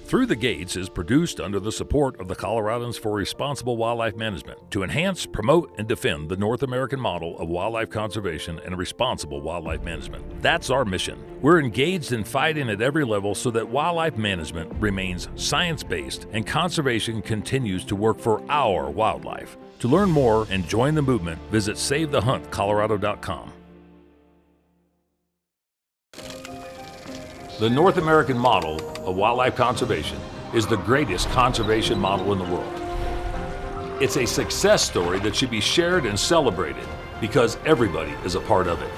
Through the Gates is produced under the support of the Coloradans for Responsible Wildlife Management to enhance, promote, and defend the North American model of wildlife conservation and responsible wildlife management. That's our mission. We're engaged in fighting at every level so that wildlife management remains science-based and conservation continues to work for our wildlife. To learn more and join the movement, visit SaveTheHuntColorado.com. The North American model of wildlife conservation is the greatest conservation model in the world. It's a success story that should be shared and celebrated because everybody is a part of it.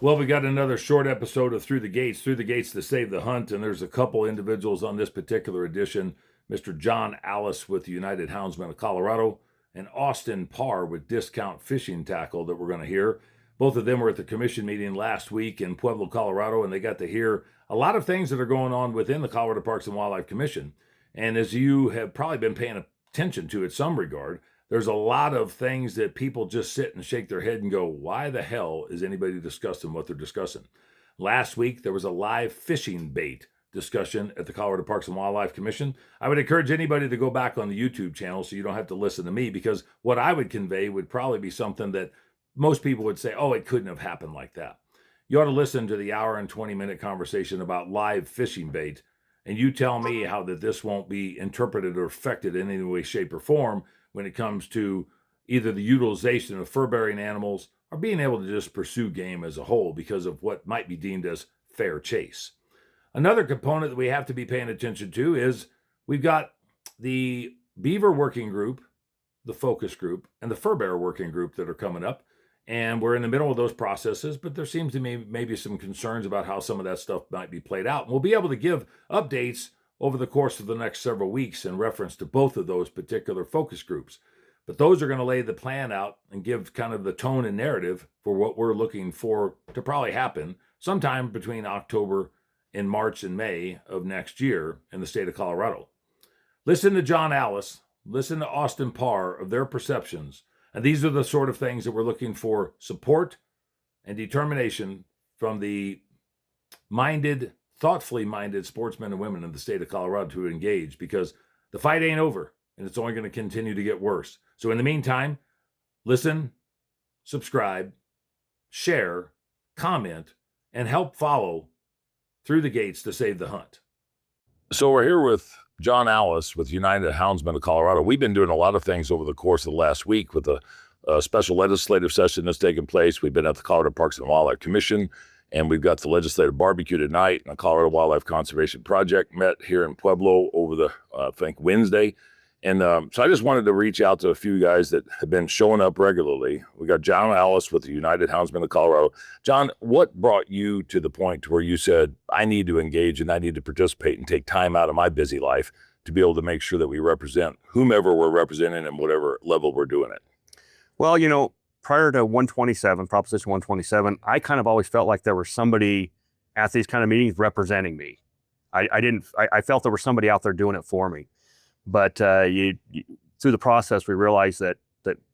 Well, we got another short episode of Through the Gates to Save the Hunt, and there's a couple individuals on this particular edition, Mr. John Alice with the United Houndsmen of Colorado and Austin Parr with Discount Fishing Tackle that we're going to hear. Both of them were at the commission meeting last week in Pueblo, Colorado, and they got to hear a lot of things that are going on within the Colorado Parks and Wildlife Commission. And as you have probably been paying attention to in some regard, there's a lot of things that people just sit and shake their head and go, why the hell is anybody discussing what they're discussing? Last week, there was a live fishing bait discussion at the Colorado Parks and Wildlife Commission. I would encourage anybody to go back on the YouTube channel so you don't have to listen to me, because what I would convey would probably be something that most people would say, oh, it couldn't have happened like that. You ought to listen to the hour and 20-minute conversation about live fishing bait, and you tell me how that this won't be interpreted or affected in any way, shape, or form when it comes to either the utilization of fur-bearing animals or being able to just pursue game as a whole because of what might be deemed as fair chase. Another component that we have to be paying attention to is we've got the Beaver working group, the focus group, and the fur bearer working group that are coming up. And we're in the middle of those processes, but there seems to me maybe some concerns about how some of that stuff might be played out. And we'll be able to give updates over the course of the next several weeks in reference to both of those particular focus groups. But those are going to lay the plan out and give kind of the tone and narrative for what we're looking for to probably happen sometime between October and March and May of next year in the state of Colorado. Listen to John Alice, listen to Austin Parr of their perceptions. And these are the sort of things that we're looking for support and determination from the thoughtfully minded sportsmen and women in the state of Colorado to engage, because the fight ain't over and it's only going to continue to get worse. So in the meantime, listen, subscribe, share, comment, and help follow Through the Gates to Save the Hunt. So we're here with John Alice with United Houndsmen of Colorado. We've been doing a lot of things over the course of the last week with a special legislative session that's taken place. We've been at the Colorado Parks and Wildlife Commission, and we've got the legislative barbecue tonight, and the Colorado Wildlife Conservation Project met here in Pueblo over the, I think, Wednesday. And so I just wanted to reach out to a few guys that have been showing up regularly. We got John Alice with the United Houndsmen of Colorado. John, what brought you to the point where you said, I need to engage and I need to participate and take time out of my busy life to be able to make sure that we represent whomever we're representing and whatever level we're doing it? Well, prior to Proposition 127, I kind of always felt like there was somebody at these kind of meetings representing me. I felt there was somebody out there doing it for me. But through the process, we realized that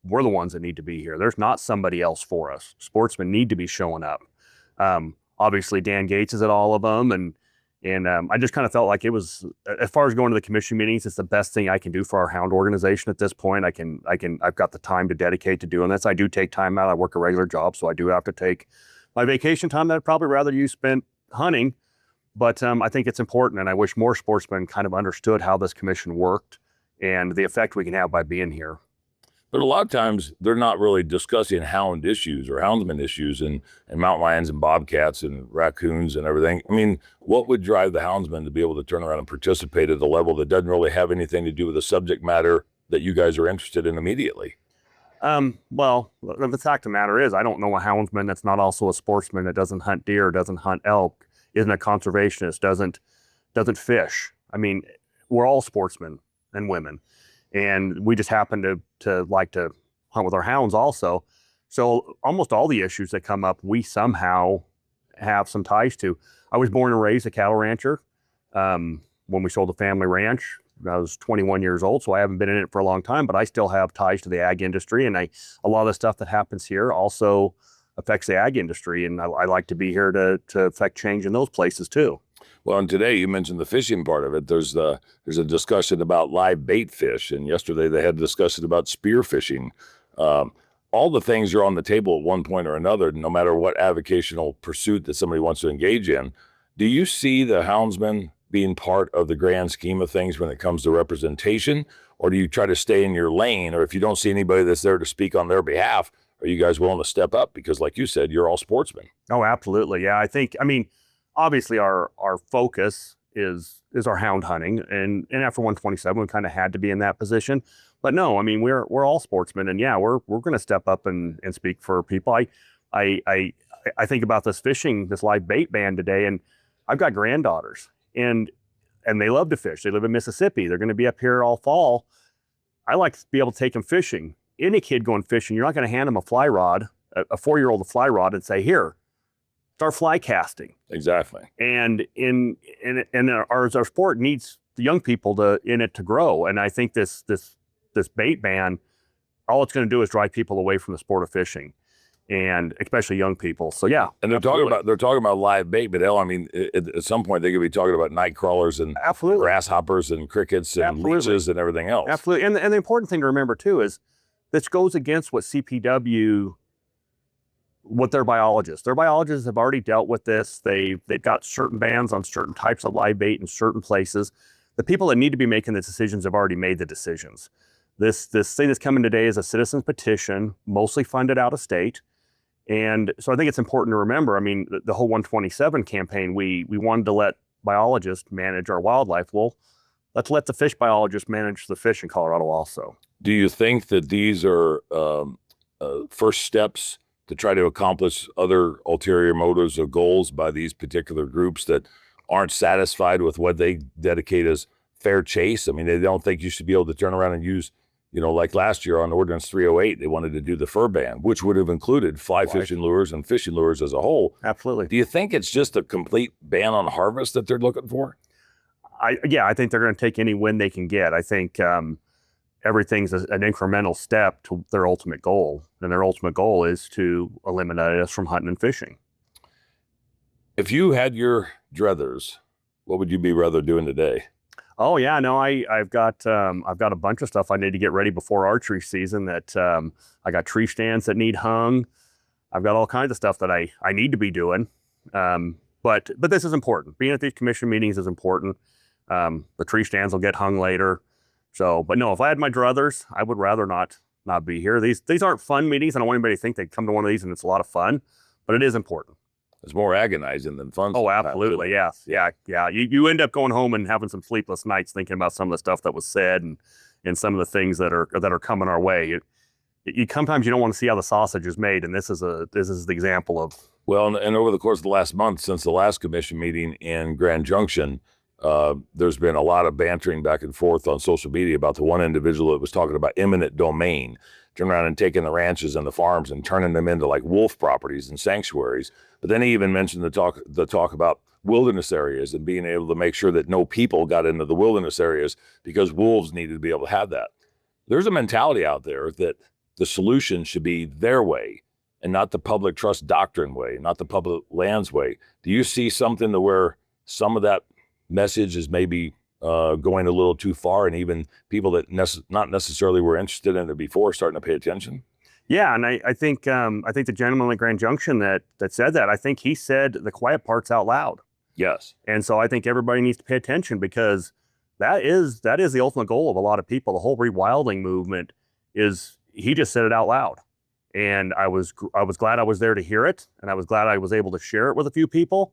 we're the ones that need to be here. There's not somebody else for us. Sportsmen need to be showing up. Obviously, Dan Gates is at all of them, and I just kind of felt like it was, as far as going to the commission meetings, it's the best thing I can do for our hound organization at this point. I've got the time to dedicate to doing this. I do take time out. I work a regular job, so I do have to take my vacation time that I'd probably rather use spent hunting. But I think it's important, and I wish more sportsmen kind of understood how this commission worked and the effect we can have by being here. But a lot of times they're not really discussing hound issues or houndsman issues and mountain lions and bobcats and raccoons and everything. I mean, what would drive the houndsman to be able to turn around and participate at a level that doesn't really have anything to do with the subject matter that you guys are interested in immediately? Well, the fact of the matter is, I don't know a houndsman that's not also a sportsman, that doesn't hunt deer, doesn't hunt elk, isn't a conservationist, doesn't fish. I mean, we're all sportsmen and women, and we just happen to like to hunt with our hounds also. So almost all the issues that come up, we somehow have some ties to. I was born and raised a cattle rancher. When we sold the family ranch, I was 21 years old, so I haven't been in it for a long time, but I still have ties to the ag industry, and a lot of the stuff that happens here also affects the ag industry. And I like to be here to affect change in those places too. Well, and today you mentioned the fishing part of it. There's a discussion about live bait fish, and yesterday they had a discussion about spear fishing. All the things are on the table at one point or another, no matter what avocational pursuit that somebody wants to engage in. Do you see the houndsmen being part of the grand scheme of things when it comes to representation, or do you try to stay in your lane? Or if you don't see anybody that's there to speak on their behalf, are you guys willing to step up? Because like you said, you're all sportsmen. Oh, absolutely. Yeah, I mean, obviously our focus is our hound hunting, and after 127, we kind of had to be in that position. But no, I mean, we're all sportsmen, and yeah, we're going to step up and speak for people. I think about this live bait ban today, and I've got granddaughters, and they love to fish. They live in Mississippi. They're going to be up here all fall. I like to be able to take them fishing. Any kid going fishing, you're not going to hand them a fly rod, a 4-year-old a fly rod, and say, "Here, start fly casting." Exactly. And our sport needs the young people to grow. And I think this bait ban, all it's going to do is drive people away from the sport of fishing, and especially young people. So yeah. And they're talking about live bait, but hell, I mean, at some point they could be talking about night crawlers and absolutely grasshoppers and crickets and leeches and everything else. Absolutely. And the important thing to remember too is this goes against what CPW, what their biologists have already dealt with this. They've got certain bans on certain types of live bait in certain places. The people that need to be making the decisions have already made the decisions. This thing that's coming today is a citizen's petition, mostly funded out of state. And so I think it's important to remember, I mean, the whole 127 campaign, we wanted to let biologists manage our wildlife. Well, let's let the fish biologists manage the fish in Colorado also. Do you think that these are first steps to try to accomplish other ulterior motives or goals by these particular groups that aren't satisfied with what they dedicate as fair chase? I mean, they don't think you should be able to turn around and use, like last year on Ordinance 308, they wanted to do the fur ban, which would have included fly fishing lures and fishing lures as a whole. Absolutely. Do you think it's just a complete ban on harvest that they're looking for? I think they're going to take any win they can get. I think everything's an incremental step to their ultimate goal. And their ultimate goal is to eliminate us from hunting and fishing. If you had your druthers, what would you be rather doing today? Oh yeah, no, I've got a bunch of stuff I need to get ready before archery season. That I got tree stands that need hung. I've got all kinds of stuff that I need to be doing. But this is important. Being at these commission meetings is important. The tree stands will get hung later. So, but no, if I had my druthers, I would rather not be here. These aren't fun meetings. I don't want anybody to think they come to one of these and it's a lot of fun, but it is important. It's more agonizing than fun. Oh, absolutely. Yes. Yeah. You end up going home and having some sleepless nights thinking about some of the stuff that was said and some of the things that are coming our way. Sometimes you don't want to see how the sausage is made, and this is the example of. Well, and over the course of the last month, since the last commission meeting in Grand Junction, there's been a lot of bantering back and forth on social media about the one individual that was talking about eminent domain, turning around and taking the ranches and the farms and turning them into like wolf properties and sanctuaries. But then he even mentioned the talk about wilderness areas and being able to make sure that no people got into the wilderness areas because wolves needed to be able to have that. There's a mentality out there that the solution should be their way and not the public trust doctrine way, not the public lands way. Do you see something to where some of that message is maybe going a little too far, and even people that not necessarily were interested in it before starting to pay attention? Yeah, and I think the gentleman at Grand Junction that said that, I think he said the quiet parts out loud. Yes. And so I think everybody needs to pay attention, because that is the ultimate goal of a lot of people. The whole rewilding movement is, he just said it out loud. And I was glad I was there to hear it, and I was glad I was able to share it with a few people.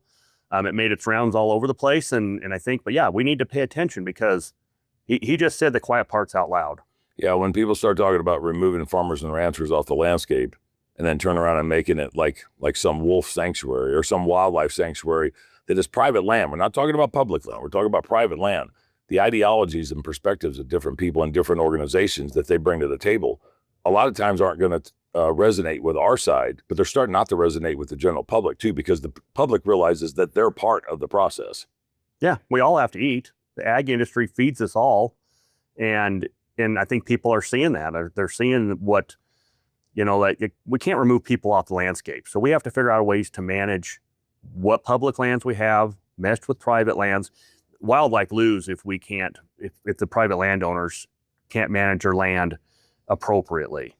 It made its rounds all over the place, and I think, but yeah, we need to pay attention, because he just said the quiet parts out loud. Yeah, when people start talking about removing farmers and ranchers off the landscape and then turn around and making it like some wolf sanctuary or some wildlife sanctuary that is private land. We're not talking about public land. We're talking about private land. The ideologies and perspectives of different people and different organizations that they bring to the table a lot of times aren't going to resonate with our side, but they're starting not to resonate with the general public too, because the public realizes that they're part of the process. Yeah, we all have to eat. The ag industry feeds us all. And I think people are seeing that. They're seeing what we can't remove people off the landscape. So we have to figure out ways to manage what public lands we have, meshed with private lands. Wildlife lose if the private landowners can't manage their land appropriately.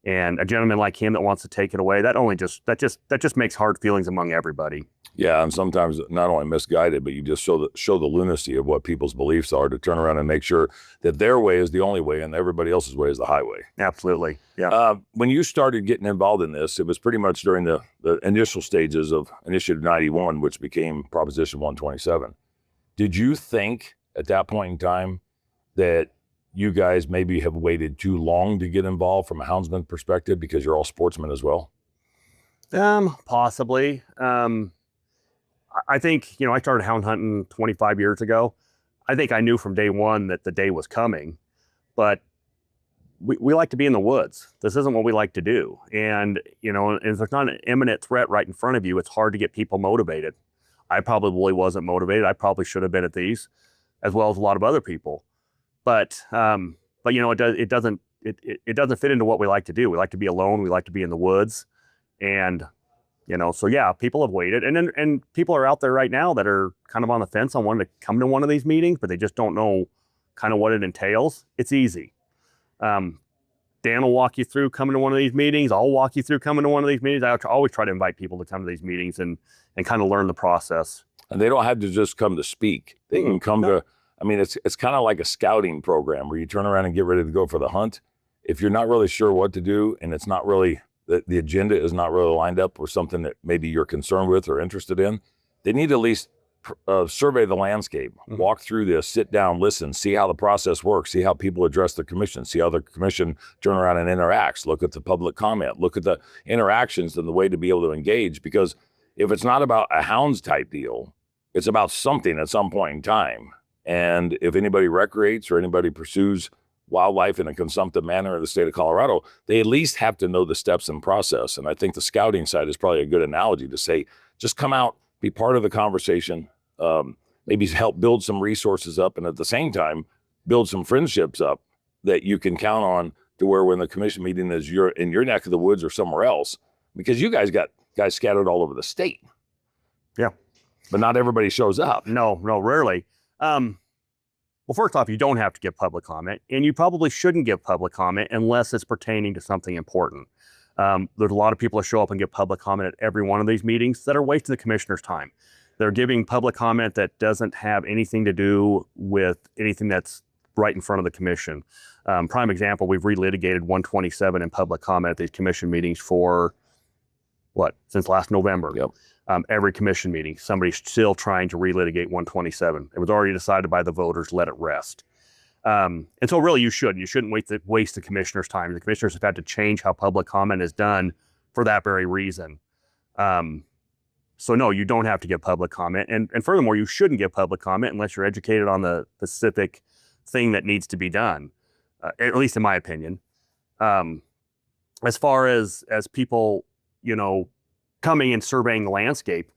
And a gentleman like him that wants to take it away, that just makes hard feelings among everybody. Yeah, and sometimes not only misguided, but you just show the lunacy of what people's beliefs are to turn around and make sure that their way is the only way and everybody else's way is the highway. Absolutely, yeah. When you started getting involved in this, it was pretty much during the initial stages of Initiative 91, which became Proposition 127. Did you think at that point in time that you guys maybe have waited too long to get involved from a houndsman perspective because you're all sportsmen as well? Possibly. I think, I started hound hunting 25 years ago. I think I knew from day one that the day was coming, but we like to be in the woods. This isn't what we like to do. And, if there's not an imminent threat right in front of you, it's hard to get people motivated. I probably wasn't motivated. I probably should have been at these, as well as a lot of other people. But it doesn't fit into what we like to do. We like to be alone. We like to be in the woods. And, so yeah, people have waited. And people are out there right now that are kind of on the fence on wanting to come to one of these meetings, but they just don't know kind of what it entails. It's easy. Dan will walk you through coming to one of these meetings. I'll walk you through coming to one of these meetings. I always try to invite people to come to these meetings and kind of learn the process. And they don't have to just come to speak. They can come to, it's kind of like a scouting program where you turn around and get ready to go for the hunt. If you're not really sure what to do and it's not really, the agenda is not really lined up with something that maybe you're concerned with or interested in, they need to at least survey the landscape, walk through this, sit down, listen, see how the process works, see how people address the commission, see how the commission turn around and interacts, look at the public comment, look at the interactions and the way to be able to engage. Because if it's not about a hounds type deal, it's about something at some point in time. And if anybody recreates or anybody pursues wildlife in a consumptive manner in the state of Colorado, they at least have to know the steps and process. And I think the scouting side is probably a good analogy to say, just come out, be part of the conversation, maybe help build some resources up, and at the same time, build some friendships up that you can count on to where when the commission meeting is in your neck of the woods or somewhere else, because you guys got guys scattered all over the state. Yeah. But not everybody shows up. No, rarely. Well, first off, you don't have to give public comment, and you probably shouldn't give public comment unless it's pertaining to something important. There's a lot of people that show up and give public comment at every one of these meetings that are wasting the commissioner's time. They're giving public comment that doesn't have anything to do with anything that's right in front of the commission. Prime example, we've relitigated 127 in public comment at these commission meetings for, since last November. Yep. Every commission meeting, somebody's still trying to relitigate 127. It was already decided by the voters, let it rest. And so really you shouldn't waste the commissioner's time. The commissioners have had to change how public comment is done for that very reason. So no, you don't have to give public comment. And furthermore, you shouldn't give public comment unless you're educated on the specific thing that needs to be done, at least in my opinion. As far as people, coming and surveying the landscape,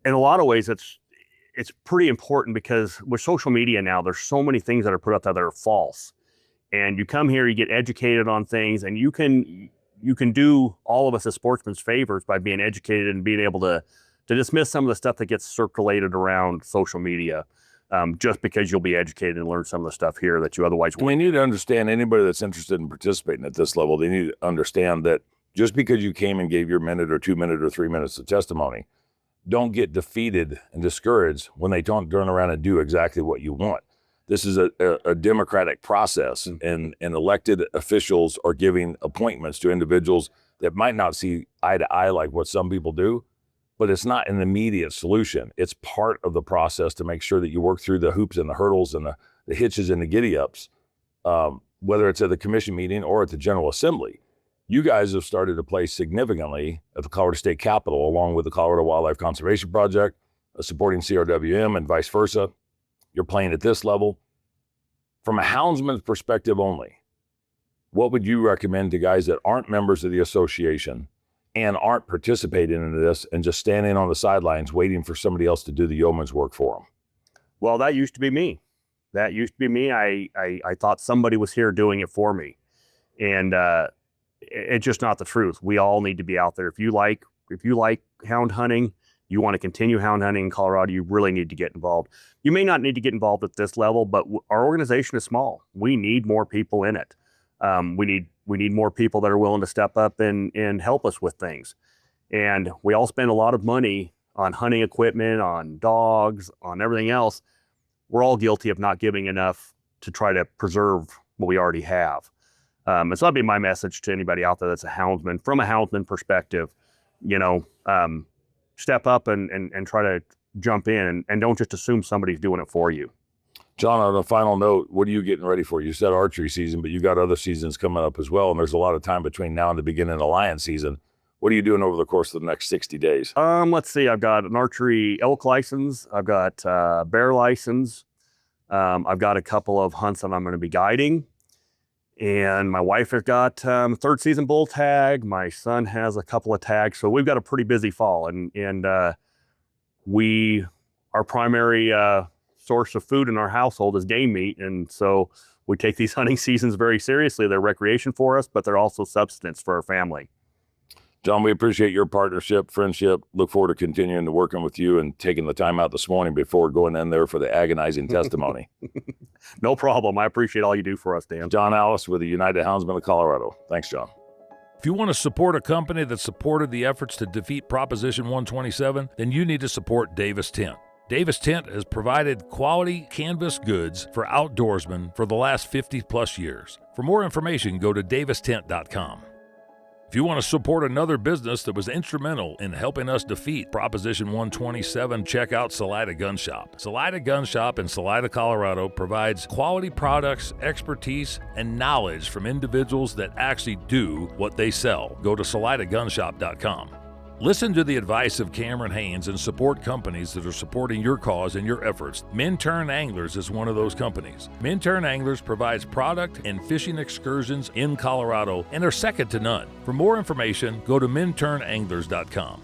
in a lot of ways, it's pretty important because with social media now, there's so many things that are put up there that are false. And you come here, you get educated on things, and you can do all of us as sportsmen favors by being educated and being able to dismiss some of the stuff that gets circulated around social media, just because you'll be educated and learn some of the stuff here that you otherwise wouldn't. We need to understand, anybody that's interested in participating at this level, they need to understand that just because you came and gave your minute or 2 minutes or 3 minutes of testimony, don't get defeated and discouraged when they don't turn around and do exactly what you want. This is a democratic process, and elected officials are giving appointments to individuals that might not see eye to eye like what some people do, but it's not an immediate solution. It's part of the process to make sure that you work through the hoops and the hurdles and the hitches and the giddy-ups, whether it's at the commission meeting or at the General Assembly. You guys have started to play significantly at the Colorado State Capitol, along with the Colorado Wildlife Conservation Project, supporting CRWM and vice versa. You're playing at this level. From a houndsman's perspective only, what would you recommend to guys that aren't members of the association and aren't participating in this and just standing on the sidelines waiting for somebody else to do the yeoman's work for them? Well, that used to be me. I thought somebody was here doing it for me. And it's just not the truth. We all need to be out there. If you like hound hunting, you want to continue hound hunting in Colorado, you really need to get involved. You may not need to get involved at this level, but our organization is small. We need more people in it. We need more people that are willing to step up and help us with things. And we all spend a lot of money on hunting equipment, on dogs, on everything else. We're all guilty of not giving enough to try to preserve what we already have. And so that'd be my message to anybody out there that's a houndsman. From a houndsman perspective, step up and try to jump in and don't just assume somebody's doing it for you. John, on a final note, what are you getting ready for? You said archery season, but you got other seasons coming up as well, and there's a lot of time between now and the beginning of lion season. What are you doing over the course of the next 60 days? Let's see. I've got an archery elk license. I've got bear license. I've got a couple of hunts that I'm going to be guiding. And my wife has got third season bull tag. My son has a couple of tags. So we've got a pretty busy fall. And our primary source of food in our household is game meat. And so we take these hunting seasons very seriously. They're recreation for us, but they're also substance for our family. John, we appreciate your partnership, friendship. Look forward to continuing to working with you and taking the time out this morning before going in there for the agonizing testimony. No problem. I appreciate all you do for us, Dan. John Alice with the United Houndsmen of Colorado. Thanks, John. If you want to support a company that supported the efforts to defeat Proposition 127, then you need to support Davis Tent. Davis Tent has provided quality canvas goods for outdoorsmen for the last 50-plus years. For more information, go to davistent.com. If you want to support another business that was instrumental in helping us defeat Proposition 127, check out Salida Gun Shop. Salida Gun Shop in Salida, Colorado provides quality products, expertise, and knowledge from individuals that actually do what they sell. Go to salidagunshop.com. Listen to the advice of Cameron Haynes and support companies that are supporting your cause and your efforts. Minturn Anglers is one of those companies. Minturn Anglers provides product and fishing excursions in Colorado and are second to none. For more information, go to minturnanglers.com.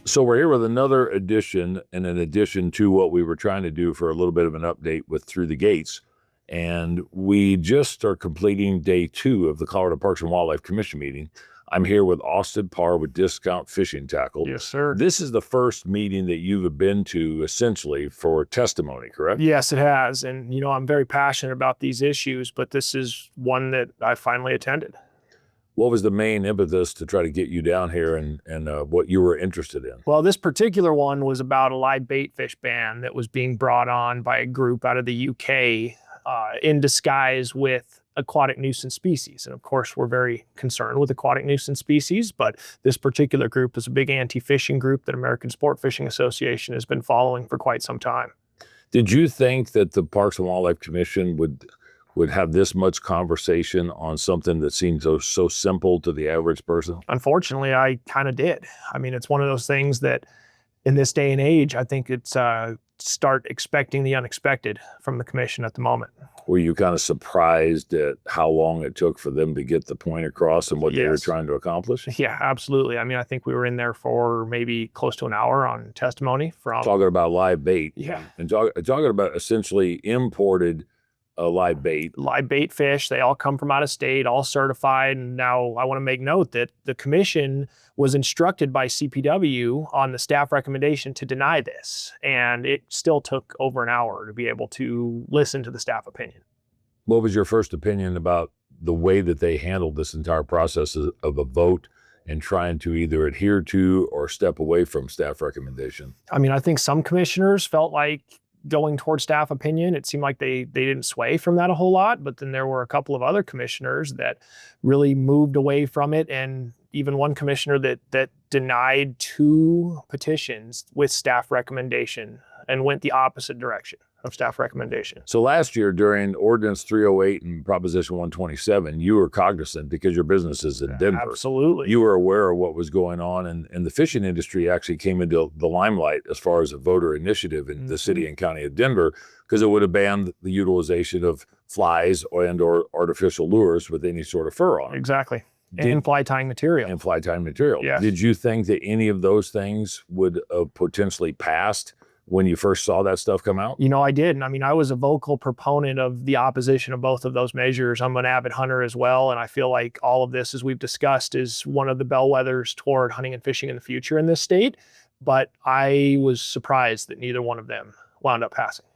So we're here with another edition, and in addition to what we were trying to do for a little bit of an update with Through the Gates. And we just are completing day 2 of the Colorado Parks and Wildlife Commission meeting. I'm here with Austin Parr with Discount Fishing Tackle. Yes, sir. This is the first meeting that you've been to essentially for testimony, correct? Yes, it has. And, I'm very passionate about these issues, but this is one that I finally attended. What was the main impetus to try to get you down here and what you were interested in? Well, this particular one was about a live bait fish ban that was being brought on by a group out of the UK in disguise with aquatic nuisance species. And of course, we're very concerned with aquatic nuisance species, but this particular group is a big anti-fishing group that American Sport Fishing Association has been following for quite some time. Did you think that the Parks and Wildlife Commission would have this much conversation on something that seems so simple to the average person? Unfortunately, I kind of did. I mean, it's one of those things that in this day and age, I think it's start expecting the unexpected from the commission at the moment. Were you kind of surprised at how long it took for them to get the point across and what they were trying to accomplish? Yeah, absolutely. I mean, I think we were in there for maybe close to an hour on testimony from... Talking about live bait. Yeah. And talking about essentially imported live bait. Live bait fish, they all come from out of state, all certified. And now I want to make note that the commission was instructed by CPW on the staff recommendation to deny this. And it still took over an hour to be able to listen to the staff opinion. What was your first opinion about the way that they handled this entire process of a vote and trying to either adhere to or step away from staff recommendation? I mean, I think some commissioners felt like going toward staff opinion. It seemed like they didn't sway from that a whole lot, but then there were a couple of other commissioners that really moved away from it, and even one commissioner that denied 2 petitions with staff recommendation and went the opposite direction of staff recommendation. So last year during Ordinance 308 and Proposition 127, you were cognizant because your business is in Denver. Absolutely. You were aware of what was going on, and the fishing industry actually came into the limelight as far as a voter initiative in the city and county of Denver, because it would have banned the utilization of flies or artificial lures with any sort of fur on them. Exactly. And fly tying material. And fly tying material. Yes. Did you think that any of those things would have potentially passed when you first saw that stuff come out? You know, I did. And I mean, I was a vocal proponent of the opposition of both of those measures. I'm an avid hunter as well. And I feel like all of this, as we've discussed, is one of the bellwethers toward hunting and fishing in the future in this state. But I was surprised that neither one of them wound up passing.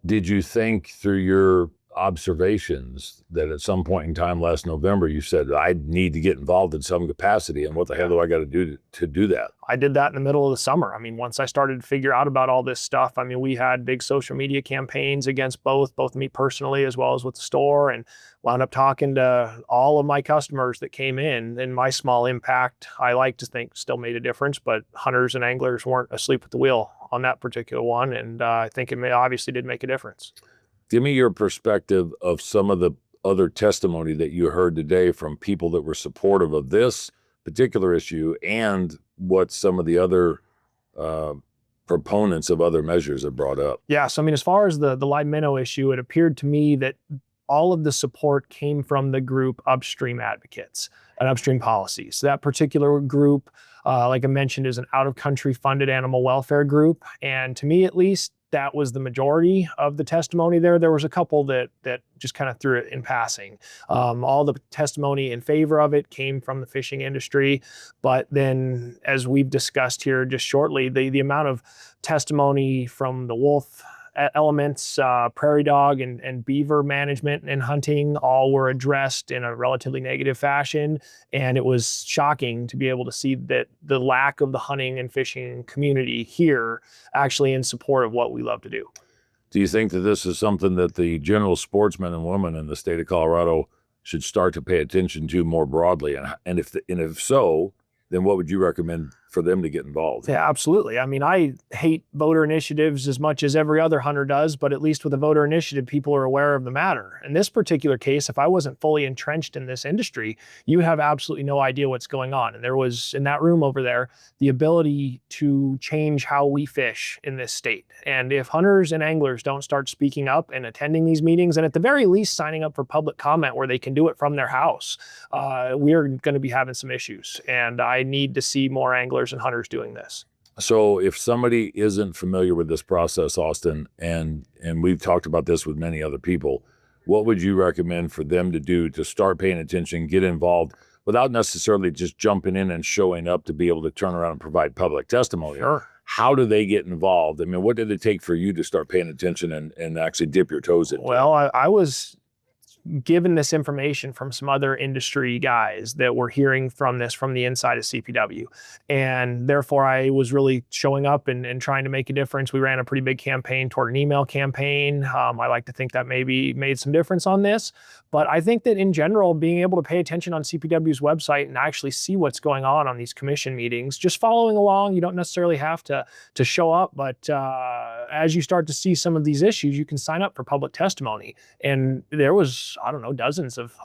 Did you think through your observations that at some point in time last November, you said, I need to get involved in some capacity, and what the hell do I got to do to do that? I did that in the middle of the summer. I mean, once I started to figure out about all this stuff, I mean, we had big social media campaigns against both me personally as well as with the store, and wound up talking to all of my customers that came in. And my small impact, I like to think, still made a difference, but hunters and anglers weren't asleep at the wheel on that particular one. And I think it obviously did make a difference. Give me your perspective of some of the other testimony that you heard today from people that were supportive of this particular issue, and what some of the other proponents of other measures have brought up. Yeah, so I mean, as far as the live minnow issue, it appeared to me that all of the support came from the group Upstream Advocates and Upstream Policies. So that particular group, like I mentioned, is an out-of-country funded animal welfare group. And to me, at least, that was the majority of the testimony there. There was a couple that just kind of threw it in passing. All the testimony in favor of it came from the fishing industry. But then, as we've discussed here just shortly, the amount of testimony from the wolf elements, prairie dog and beaver management and hunting all were addressed in a relatively negative fashion. And it was shocking to be able to see that the lack of the hunting and fishing community here actually in support of what we love to do. Do you think that this is something that the general sportsmen and women in the state of Colorado should start to pay attention to more broadly? And if so, then what would you recommend for them to get involved? Yeah, absolutely. I mean, I hate voter initiatives as much as every other hunter does, but at least with a voter initiative, people are aware of the matter. In this particular case, if I wasn't fully entrenched in this industry, you have absolutely no idea what's going on. And there was, in that room over there, the ability to change how we fish in this state. And if hunters and anglers don't start speaking up and attending these meetings, and at the very least signing up for public comment where they can do it from their house, we're going to be having some issues. And I need to see more anglers and hunters doing this. So if somebody isn't familiar with this process, Austin, and we've talked about this with many other people, what would you recommend for them to do to start paying attention, get involved, without necessarily just jumping in and showing up to be able to turn around and provide public testimony? Sure. How do they get involved? I mean, what did it take for you to start paying attention and actually dip your toes into it? Well, I was given this information from some other industry guys that were hearing from this from the inside of CPW. And therefore, I was really showing up and trying to make a difference. We ran a pretty big campaign toward an email campaign. I like to think that maybe made some difference on this. But I think that in general, being able to pay attention on CPW's website and actually see what's going on these commission meetings, just following along, you don't necessarily have to show up. But as you start to see some of these issues, you can sign up for public testimony. And there was, I don't know, dozens of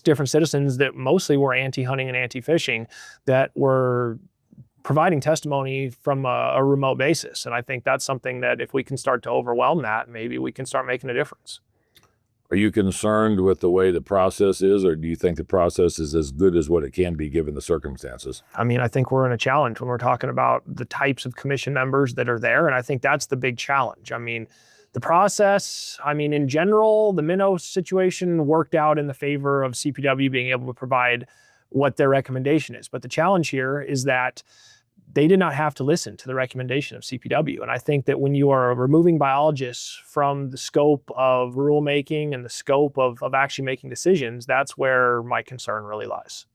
different citizens that mostly were anti-hunting and anti-fishing that were providing testimony from a remote basis. And I think that's something that if we can start to overwhelm that, maybe we can start making a difference. Are you concerned with the way the process is, or do you think the process is as good as what it can be given the circumstances? I mean, I think we're in a challenge when we're talking about the types of commission members that are there. And I think that's the big challenge. I mean, the process, I mean, in general, the minnow situation worked out in the favor of CPW being able to provide what their recommendation is. But the challenge here is that they did not have to listen to the recommendation of CPW. And I think that when you are removing biologists from the scope of rulemaking and the scope of actually making decisions, that's where my concern really lies.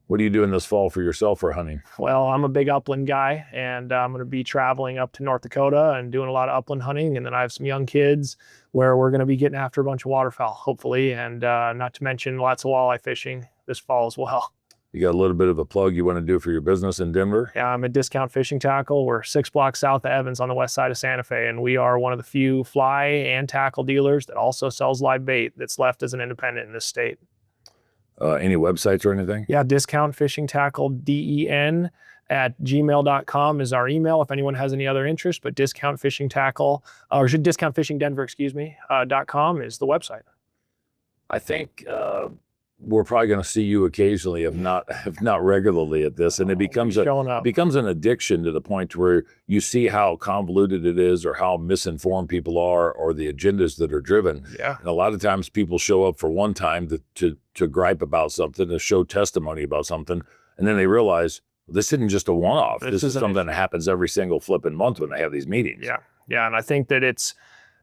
What are you doing this fall for yourself for hunting? Well, I'm a big upland guy, and I'm going to be traveling up to North Dakota and doing a lot of upland hunting. And then I have some young kids where we're going to be getting after a bunch of waterfowl, hopefully, and not to mention lots of walleye fishing this fall as well. You got a little bit of a plug you want to do for your business in Denver? Yeah, I'm at Discount Fishing Tackle. We're 6 blocks south of Evans on the west side of Santa Fe, and we are one of the few fly and tackle dealers that also sells live bait that's left as an independent in this state. Any websites or anything? Yeah, Discount Fishing Tackle, DEN at gmail.com is our email if anyone has any other interest, but Discount Fishing Tackle, or Discount Fishing Denver, .com is the website. I think we're probably going to see you occasionally, if not regularly, at this, and it becomes an addiction to the point where you see how convoluted it is, or how misinformed people are, or the agendas that are driven. Yeah. And a lot of times people show up for one time to gripe about something, to show testimony about something, and then they realize this isn't just a one-off. This is something that happens every single flipping month when they have these meetings. Yeah, yeah, and I think that it's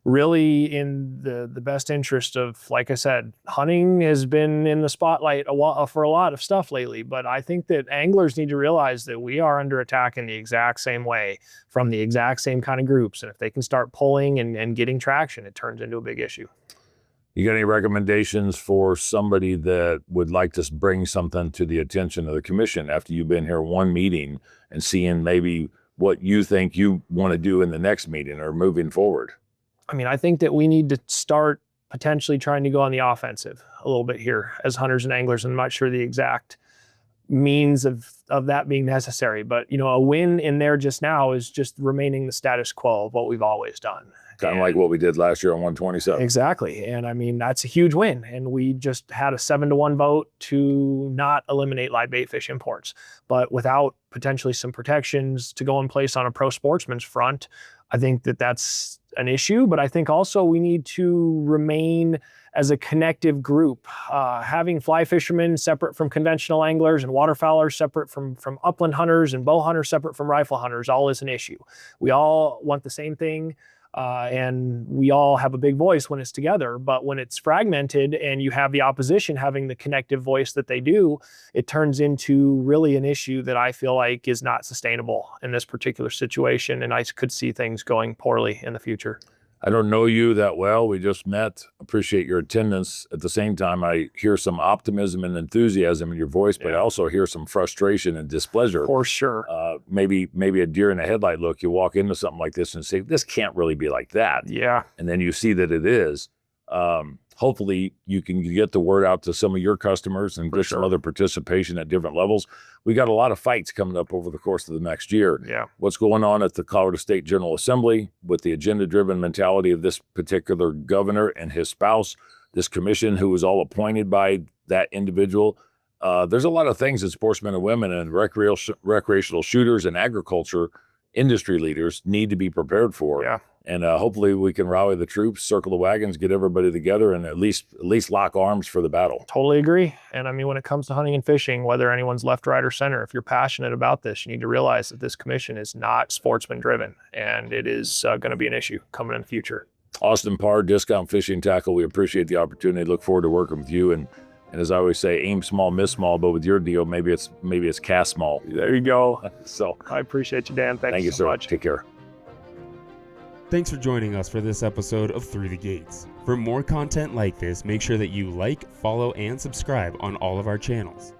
really in the best interest of, like I said, hunting has been in the spotlight for a lot of stuff lately, but I think that anglers need to realize that we are under attack in the exact same way from the exact same kind of groups. And if they can start pulling and getting traction, it turns into a big issue. You got any recommendations for somebody that would like to bring something to the attention of the commission after you've been here one meeting and seeing maybe what you think you want to do in the next meeting or moving forward? I mean, I think that we need to start potentially trying to go on the offensive a little bit here as hunters and anglers. I'm not sure the exact means of that being necessary, but a win in there just now is just remaining the status quo of what we've always done. Kind of like what we did last year on 127. Exactly. And I mean, that's a huge win. And we just had a 7-1 vote to not eliminate live bait fish imports, but without potentially some protections to go in place on a pro sportsman's front, I think that that's an issue, but I think also we need to remain as a connective group. Having fly fishermen separate from conventional anglers and waterfowlers separate from upland hunters and bow hunters separate from rifle hunters all is an issue. We all want the same thing. And we all have a big voice when it's together, but when it's fragmented and you have the opposition having the connective voice that they do, it turns into really an issue that I feel like is not sustainable in this particular situation. And I could see things going poorly in the future. I don't know you that well. We just met. Appreciate your attendance. At the same time, I hear some optimism and enthusiasm in your voice, but I also hear some frustration and displeasure. For sure. Maybe a deer in the headlight look. You walk into something like this and say, this can't really be like that. Yeah. And then you see that it is. Hopefully you can get the word out to some of your customers and get some other participation at different levels. We got a lot of fights coming up over the course of the next year. Yeah. What's going on at the Colorado State General Assembly with the agenda-driven mentality of this particular governor and his spouse, this commission who was all appointed by that individual. There's a lot of things that sportsmen and women and recreational shooters and agriculture industry leaders need to be prepared for. Yeah. And hopefully we can rally the troops, circle the wagons, get everybody together, and at least lock arms for the battle. Totally agree. And I mean, when it comes to hunting and fishing, whether anyone's left, right, or center, if you're passionate about this, you need to realize that this commission is not sportsman driven, and it is going to be an issue coming in the future. Austin Parr, Discount Fishing Tackle. We appreciate the opportunity. Look forward to working with you. And as I always say, aim small, miss small. But with your deal, maybe it's cast small. There you go. So I appreciate you, Dan. Thank you so much. Take care. Thanks for joining us for this episode of Through the Gates. For more content like this, make sure that you like, follow, and subscribe on all of our channels.